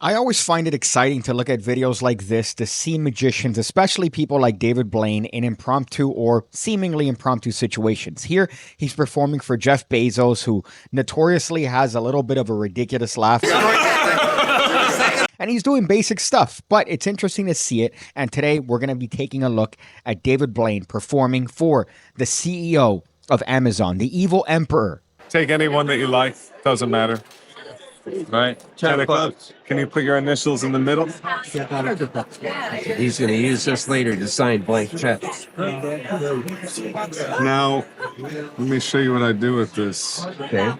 I always find it exciting to look at videos like this to see magicians, especially people like David Blaine, in impromptu or seemingly impromptu situations. Here, he's performing for Jeff Bezos, who notoriously has a little bit of a ridiculous laugh. And he's doing basic stuff, but it's interesting to see it. And today, we're going to be taking a look at David Blaine performing for the CEO of Amazon, the evil emperor. Take anyone that you like, doesn't matter. Right? Can you put your initials in the middle? He's going to use this later to sign blank checks. Now, let me show you what I do with this. Okay.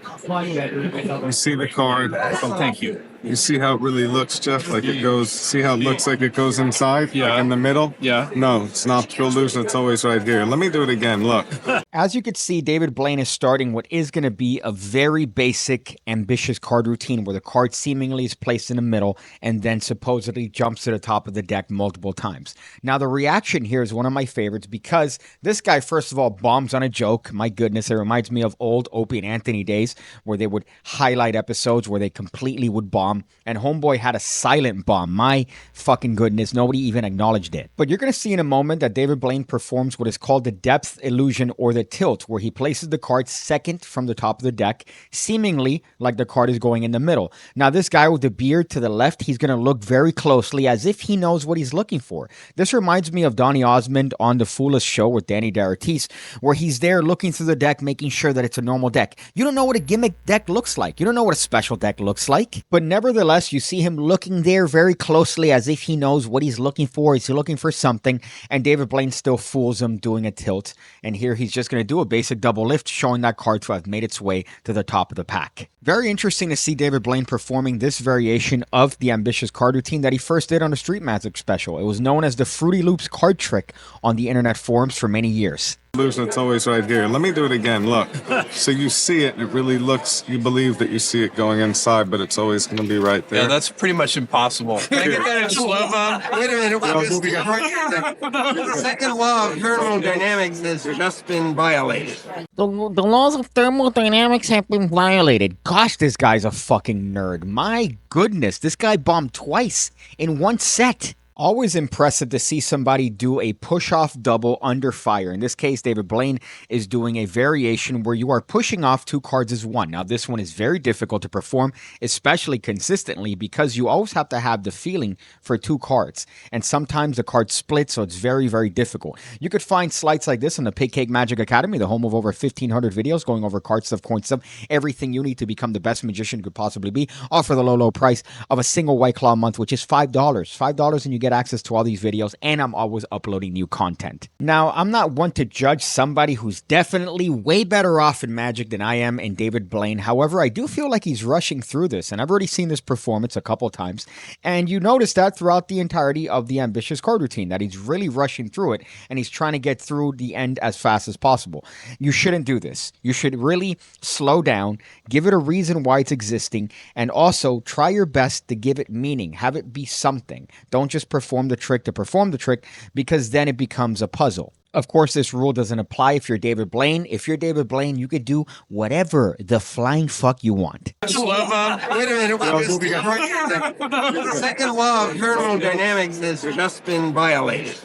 You see the card? Oh, thank you. You see how it really looks, Jeff? Like it goes, see how it looks like it goes inside? Yeah. Like in the middle? Yeah. No, it's not optical illusion. It's always right here. Let me do it again. Look. As you can see, David Blaine is starting what is going to be a very basic, ambitious card routine where the card seemingly is placed in the middle and then supposedly jumps to the top of the deck multiple times. Now, the reaction here is one of my favorites because this guy, first of all, bombs on a joke. My goodness, it reminds me of old Opie and Anthony days where they would highlight episodes where they completely would bomb. And Homeboy had a silent bomb. My fucking goodness, nobody even acknowledged it. But you're going to see in a moment that David Blaine performs what is called the depth illusion or the tilt, where he places the card second from the top of the deck, seemingly like the card is going in the middle. Now, this guy with the beard to the left, he's going to look very closely as if he knows what he's looking for. This reminds me of Donny Osmond on The Foolish Show with Danny D'Artiste, where he's there looking through the deck, making sure that it's a normal deck. You don't know what a gimmick deck looks like. You don't know what a special deck looks like. But nevertheless, you see him looking there very closely as if he knows what he's looking for. He's looking for something, and David Blaine still fools him doing a tilt. And here he's just going to do a basic double lift, showing that card to have made its way to the top of the pack. Very interesting to see David Blaine performing this variation of the ambitious card routine that he first did on a Street Magic special. It was known as the Fruity Loops card trick on the internet forums for many years. Illusion, it's always right here. Let me do it again. Look. So you see it, and it really looks, you believe that you see it going inside, but it's always going to be right there. Yeah, that's pretty much impossible. Can I get that in slow-mo? Wait a minute. The second law of thermodynamics has just been violated. The laws of thermodynamics have been violated. Gosh, this guy's a fucking nerd. My goodness, this guy bombed twice in one set. Always impressive to see somebody do a push-off double under fire. In this case, David Blaine is doing a variation where you are pushing off two cards as one. Now, this one is very difficult to perform, especially consistently, because you always have to have the feeling for two cards. And sometimes the card splits, so it's very, very difficult. You could find slides like this on the PigCake Magic Academy, the home of over 1,500 videos going over card stuff, coin stuff, everything you need to become the best magician you could possibly be, all for the low, low price of a single White Claw a month, which is $5. $5 and you get access to all these videos, and I'm always uploading new content. Now, I'm not one to judge somebody who's definitely way better off in Magic than I am in David Blaine. However, I do feel like he's rushing through this, and I've already seen this performance a couple times, and you notice that throughout the entirety of the ambitious card routine, that he's really rushing through it, and he's trying to get through the end as fast as possible. You shouldn't do this. You should really slow down, give it a reason why it's existing, and also try your best to give it meaning. Have it be something. Don't just perform the trick to perform the trick, because then it becomes a puzzle. Of course, this rule doesn't apply if you're David Blaine. If you're David Blaine, you could do whatever the flying fuck you want. Slow-mo. Wait a minute. The second law of thermodynamics has just been violated.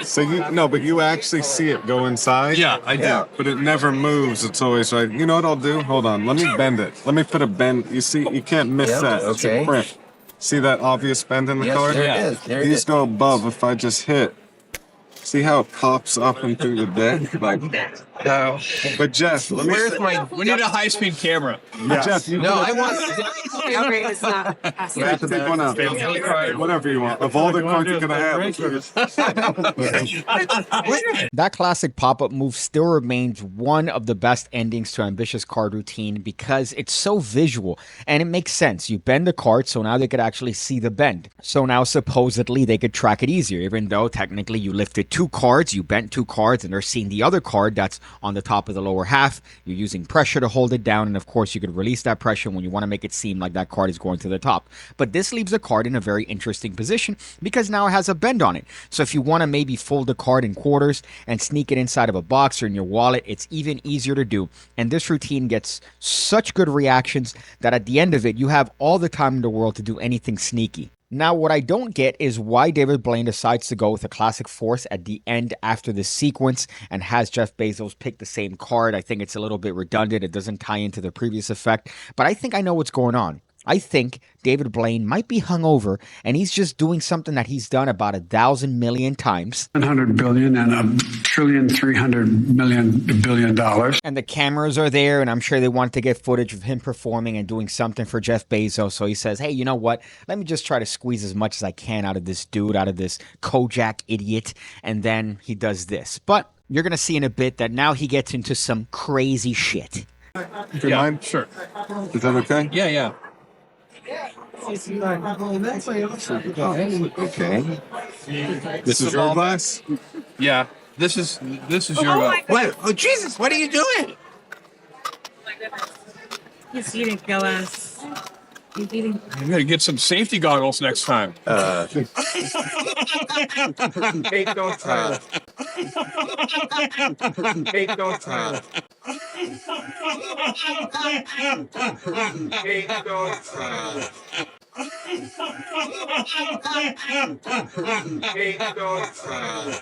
So but you actually see it go inside? Yeah, I do. But it never moves. It's always right. You know what I'll do? Hold on. Let me bend it. Let me put a bend. You see, you can't miss that. It's a print. See that obvious bend in the card? There it is. There it These is. go above if I just hit. See how it pops up and through the deck? Like, No. but Jeff, let me. We need a high-speed camera. Yes. Jeff, you No, I want. Okay, it's not. pick one out. Whatever you want. Of all the cards you could have. That classic pop-up move still remains one of the best endings to ambitious card routine because it's so visual and it makes sense. You bend the card, so now they could actually see the bend. So now supposedly they could track it easier, even though technically you lifted two cards, you bent two cards, and they're seeing the other card that's on the top of the lower half. You're using pressure to hold it down, and of course you could release that pressure when you want to make it seem like that card is going to the top. But this leaves the card in a very interesting position because now it has a bend on it. So if you want to maybe fold the card in quarters and sneak it inside of a box or in your wallet, it's even easier to do. And this routine gets such good reactions that at the end of it, you have all the time in the world to do anything sneaky. Now, what I don't get is why David Blaine decides to go with a classic force at the end after this sequence and has Jeff Bezos pick the same card. I think it's a little bit redundant. It doesn't tie into the previous effect, but I think I know what's going on. I think David Blaine might be hungover and he's just doing something that he's done about 1,000 million times. 100 billion and $1,300 billion. And the cameras are there, and I'm sure they want to get footage of him performing and doing something for Jeff Bezos. So he says, hey, you know what? Let me just try to squeeze as much as I can out of this dude, out of this Kojak idiot. And then he does this. But you're going to see in a bit that now he gets into some crazy shit. Do you mind? Sure. Is that okay? Yeah. Okay. This is your glass? Yeah. This is your What? Oh, Jesus, what are you doing? He's eating glass. He's eating. You gotta get some safety goggles next time. Kate, don't try it. Kate, don't try it. Kate, don't try it. Kate, don't try it.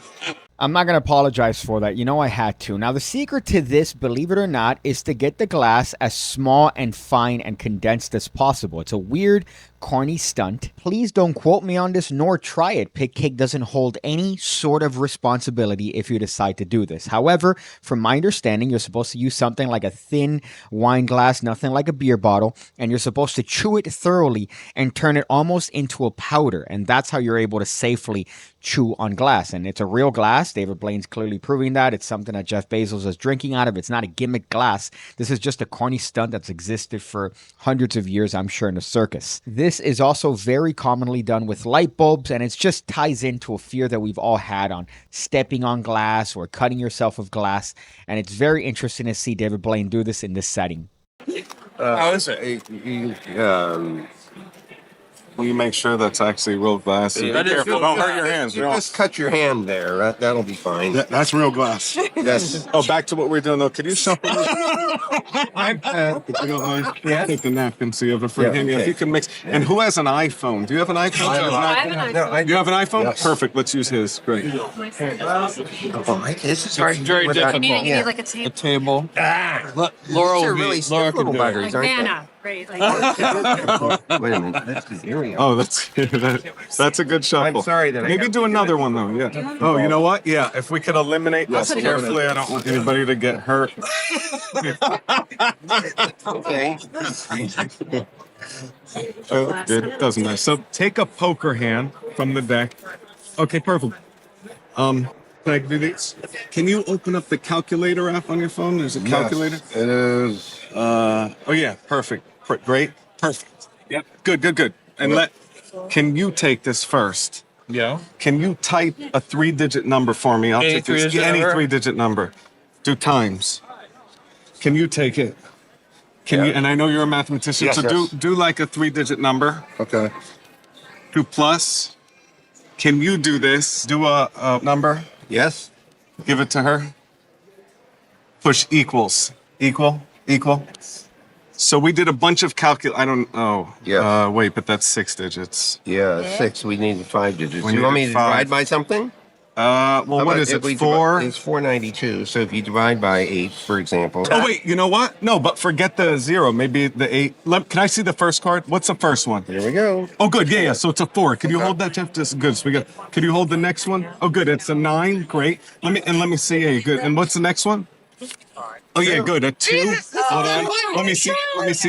I'm not going to apologize for that. You know I had to. Now, the secret to this, believe it or not, is to get the glass as small and fine and condensed as possible. It's a weird, corny stunt. Please don't quote me on this nor try it. PigCake doesn't hold any sort of responsibility if you decide to do this. However, from my understanding, you're supposed to use something like a thin wine glass, nothing like a beer bottle, and you're supposed to chew it thoroughly and turn it almost into a powder. And that's how you're able to safely chew on glass. And it's a real glass. David Blaine's clearly proving that. It's something that Jeff Bezos is drinking out of. It's not a gimmick glass. This is just a corny stunt that's existed for hundreds of years, I'm sure, in a circus. This is also very commonly done with light bulbs, and it just ties into a fear that we've all had on stepping on glass or cutting yourself with glass. And it's very interesting to see David Blaine do this in this setting. How is it? Will you make sure that's actually real glass? That Be is careful. real Don't glass. hurt your hands. You just cut your hand there. That'll be fine. That's real glass. Yes. Oh, back to what we're doing though. Could you shuffle this? If you don't mind, take the napkin so you have a free hand. okay. If you can mix. And who has an iPhone? Do you have an iPhone? You have an iPhone? Perfect. Let's use his. Great. This is hard. Very difficult. You need like a A table. table. Ah, Laura these are will really be. stiff Laura can little do it. buggers, aren't Vanna. Great. Like, Wait a minute. That's the area. Oh, that's a good shuffle. I'm sorry that I Maybe got- do another one though. Yeah. Oh, you know what? Yeah. If we could eliminate this carefully, I don't want anybody to get hurt. Okay. Oh, good. Doesn't matter. So take a poker hand from the deck. Okay, perfect. Can I do these? Can you open up the calculator app on your phone? There's a calculator. It is. Oh yeah, perfect. Great. Perfect. Yep. Good. And can you take this first? Yeah. Can you type a 3-digit number for me? I'll Any take this. three-digit Any number? 3-digit number. Do times. Can you take it? Can you? And I know you're a mathematician, Yes, so yes. do like a 3-digit number. Okay. Do plus. Can you do this? Do a number. Yes. Give it to her. Push equals. Equal. So we did a bunch of I don't know. Yeah. Wait, but that's 6 digits. Yeah, 6. We need 5 digits. We You want me needed to 5. divide by something? Well, How what about is if it? we 4? It's 492. So if you divide by 8, for example. Oh wait, you know what? No, but forget the 0. Maybe the 8. Can I see the first card? What's the first one? Here we go. Oh, good. Yeah. So it's a 4. Can you hold that, Jeff? Just good. So we got. Can you hold the next one? Oh, good. It's a 9. Great. Let me see. Yeah, good. And what's the next one? Oh yeah, good. A 2. Hold on. Let me see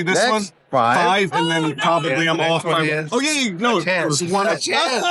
this Next. one. 5, and then probably Yeah, I'm off next one by. is Oh yeah, no, chance. there's one. A chance.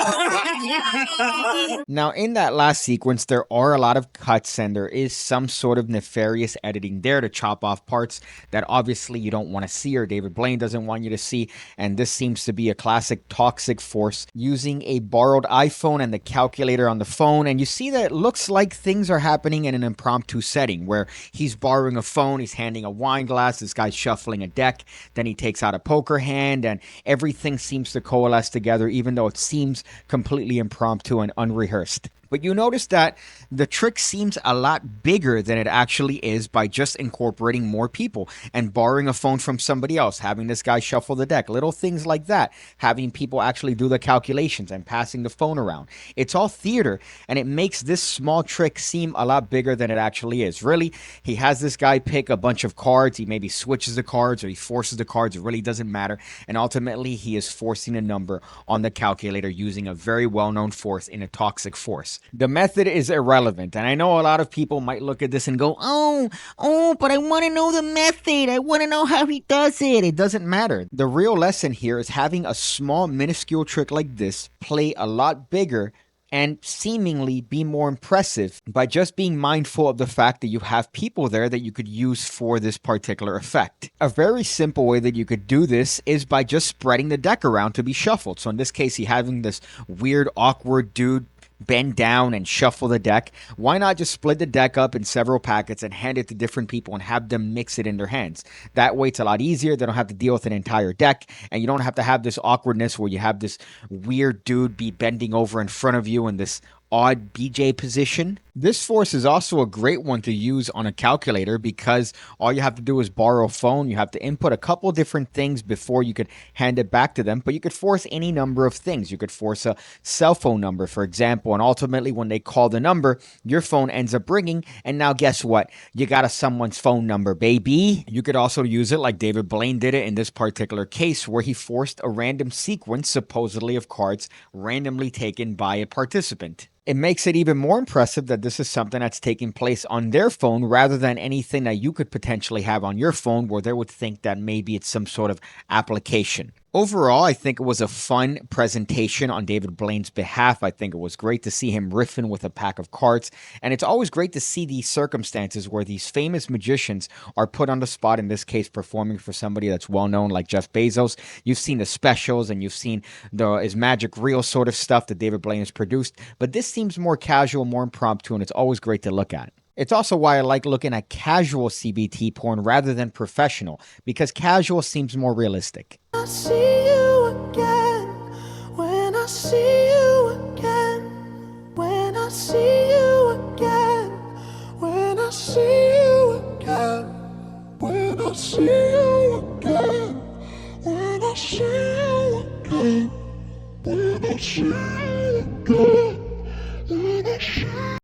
Now, in that last sequence, there are a lot of cuts and there is some sort of nefarious editing there to chop off parts that obviously you don't want to see or David Blaine doesn't want you to see. And this seems to be a classic toxic force using a borrowed iPhone and the calculator on the phone. And you see that it looks like things are happening in an impromptu setting where he's borrowing a phone, he's handing a wine glass, this guy's shuffling a deck, then he takes out a poker hand, and everything seems to coalesce together, even though it seems completely impromptu and unrehearsed. But you notice that the trick seems a lot bigger than it actually is by just incorporating more people and borrowing a phone from somebody else, having this guy shuffle the deck, little things like that, having people actually do the calculations and passing the phone around. It's all theater, and it makes this small trick seem a lot bigger than it actually is. Really, he has this guy pick a bunch of cards, he maybe switches the cards or he forces the cards, it really doesn't matter, and ultimately he is forcing a number on the calculator using a very well-known force in a toxic force. The method is irrelevant, and I know a lot of people might look at this and go, but I want to know the method. I want to know how he does it. It doesn't matter. The real lesson here is having a small, minuscule trick like this play a lot bigger and seemingly be more impressive by just being mindful of the fact that you have people there that you could use for this particular effect. A very simple way that you could do this is by just spreading the deck around to be shuffled. So in this case, you're having this weird, awkward dude bend down and shuffle the deck. Why not just split the deck up in several packets and hand it to different people and have them mix it in their hands? That way it's a lot easier. They don't have to deal with an entire deck, and you don't have to have this awkwardness where you have this weird dude be bending over in front of you in this odd BJ position. This force is also a great one to use on a calculator because all you have to do is borrow a phone. You have to input a couple different things before you could hand it back to them, but you could force any number of things. You could force a cell phone number, for example, and ultimately when they call the number, your phone ends up ringing, and now guess what? You got someone's phone number, baby. You could also use it like David Blaine did it in this particular case where he forced a random sequence, supposedly of cards, randomly taken by a participant. It makes it even more impressive that this is something that's taking place on their phone rather than anything that you could potentially have on your phone where they would think that maybe it's some sort of application. Overall, I think it was a fun presentation on David Blaine's behalf. I think it was great to see him riffing with a pack of cards. And it's always great to see these circumstances where these famous magicians are put on the spot, in this case, performing for somebody that's well-known like Jeff Bezos. You've seen the specials and you've seen Is Magic Real sort of stuff that David Blaine has produced. But this seems more casual, more impromptu, and it's always great to look at. It's also why I like looking at casual CBT porn rather than professional, because casual seems more realistic. I see you again, when I see you again, when I see you again, when I see you again, when I see you again, when I see you again, when I see you again, when I see you again.